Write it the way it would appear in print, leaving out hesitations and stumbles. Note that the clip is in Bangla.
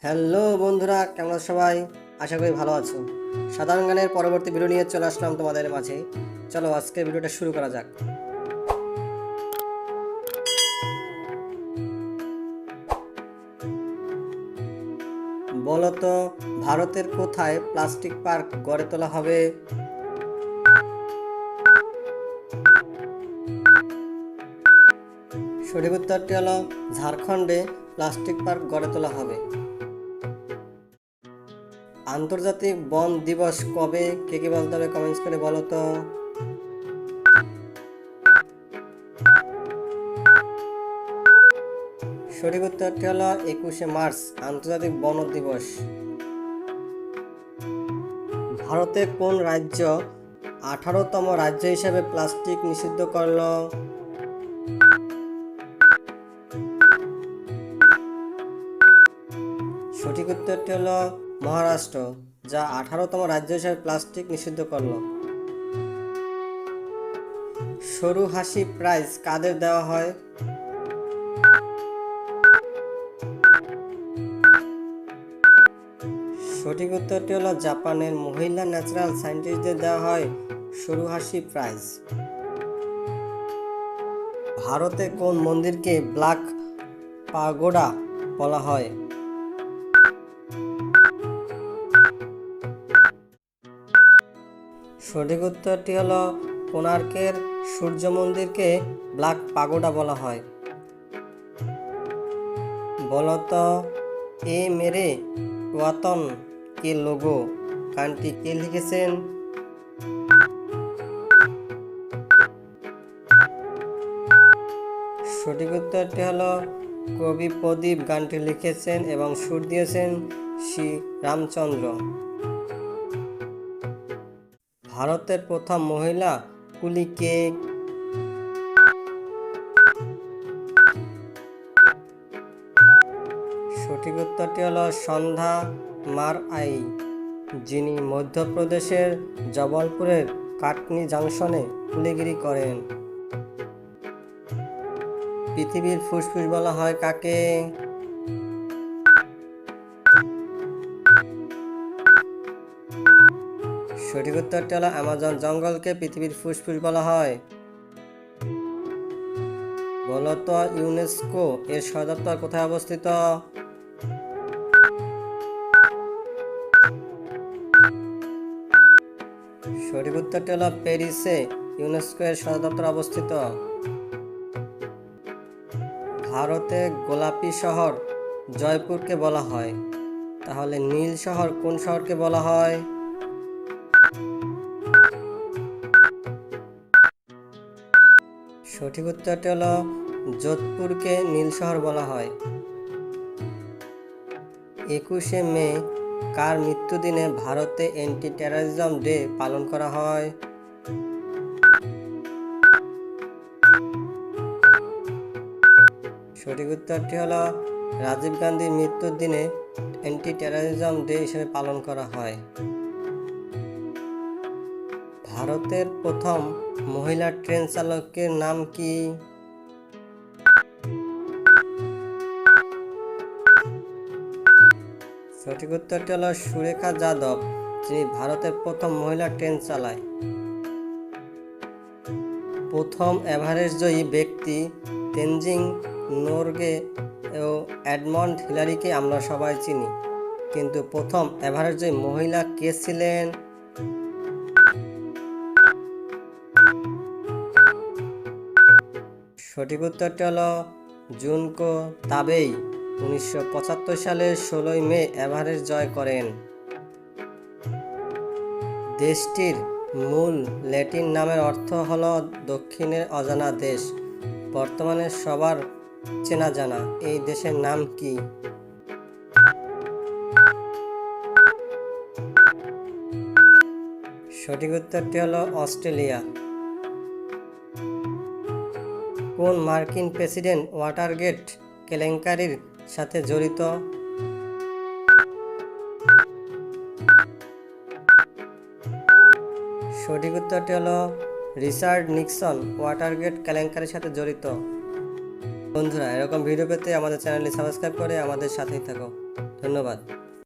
হ্যালো বন্ধুরা, কেমন আছো সবাই? আশা করি ভালো আছো। সাধারণ জ্ঞানের পরবর্তী ভিডিও নিয়ে চলে আসলাম তোমাদের মাঝে। চলো আজকের ভিডিওটা শুরু করা যাক। বলো তো, ভারতের কোথায় প্লাস্টিক পার্ক গড়ে তোলা হবে? সঠিক উত্তরটি হলো ঝাড়খণ্ডে প্লাস্টিক পার্ক গড়ে তোলা হবে। আন্তর্জাতিক বন দিবস কবে? কে বলতে হবে কমেন্টস করে বলো তো। সঠিক উত্তরটি হলো 21শে মার্চ, আন্তর্জাতিক বন দিবস। ভারতের কোন রাজ্য 18তম রাজ্য হিসেবে প্লাস্টিক নিষিদ্ধ করল? সঠিক উত্তরটি হলো মহারাষ্ট্র, যা 18তম রাজ্য হিসেবে প্লাস্টিক নিষিদ্ধ করল। সরু হাসি প্রাইজ কাদের দেওয়া হয়? সঠিক উত্তরটি হলো জাপানের মহিলা ন্যাচারাল সায়েন্টিস্টদের দেওয়া হয় সরু হাসি প্রাইজ। ভারতে কোন মন্দিরকে ব্ল্যাক পাগোডা বলা হয়? সঠিক উত্তরটি হলো কোণার্কের সূর্য মন্দিরকে ব্ল্যাক পাগোডা বলা হয়। বলতো, এ মেরে ওয়াতন কে লোগো গানটি কে লিখেছেন? সঠিক উত্তরটি হলো কবি প্রদীপ গানটি লিখেছেন এবং সুর দিয়েছেন শ্রী রামচন্দ্র। ভারতের প্রথম মহিলা কুলি কে? সঠিক উত্তরটি হলো সন্ধ্যা মারআই, যিনি মধ্যপ্রদেশের জবলপুরের কাটনি জাংশনে কুলিগিরি করেন। পৃথিবীর ফুসফুস বলা হয় কাকে? সঠিক উত্তরটি হলো অ্যামাজন জঙ্গলকে পৃথিবীর ফুসফুস বলা হয়। বলতো, ইউনেস্কো এর সদর দপ্তর কোথায় অবস্থিত? সঠিক উত্তরটি হলো প্যারিসে ইউনেস্কো এর সদর দপ্তর অবস্থিত। ভারতে গোলাপি শহর জয়পুরকে বলা হয়, তাহলে নীল শহর কোন শহরকে বলা হয়? সঠিক উত্তরটি হলো যোধপুরকে নীল শহর বলা হয়। 21শে মে কার মৃত্যুদিনে ভারতে অ্যান্টি টেররিজম ডে পালন করা হয়? সঠিক উত্তরটি হলো রাজীব গান্ধীর মৃত্যুর দিনে অ্যান্টি টেররিজম ডে হিসেবে পালন করা হয়। ভারতের প্রথম মহিলা ট্রেন চালকের নাম কি? সঠিক উত্তরটি হলো সুরেখা যাদব, যিনি ভারতের প্রথম মহিলা ট্রেন চালায়। প্রথম এভারেস্ট জয়ী ব্যক্তি তেনজিং নোরগে ও এডমন্ড হিলারিকে আমরা সবাই চিনি, কিন্তু প্রথম এভারেস্ট জয়ী মহিলা কে ছিলেন? সঠিক উত্তরটি হলো জুনকো তাবেই 1975 সালের 16 মে এভারেস্ট জয় করেন। দেশটির মূল ল্যাটিন নামের অর্থ হলো দক্ষিণের অজানা দেশ। বর্তমানে সবার চেনা জানা এই দেশের নাম কি? সঠিক উত্তরটি হলো অস্ট্রেলিয়া। কোন মার্কিন প্রেসিডেন্ট ওয়াটারগেট কেলেঙ্কারির সাথে জড়িত? সঠিক উত্তরটি হলো রিচার্ড নিক্সন ওয়াটারগেট কেলেঙ্কারির সাথে জড়িত। বন্ধুরা, এরকম ভিডিও পেতে আমাদের চ্যানেলটি সাবস্ক্রাইব করে আমাদের সাথেই থাকো। ধন্যবাদ।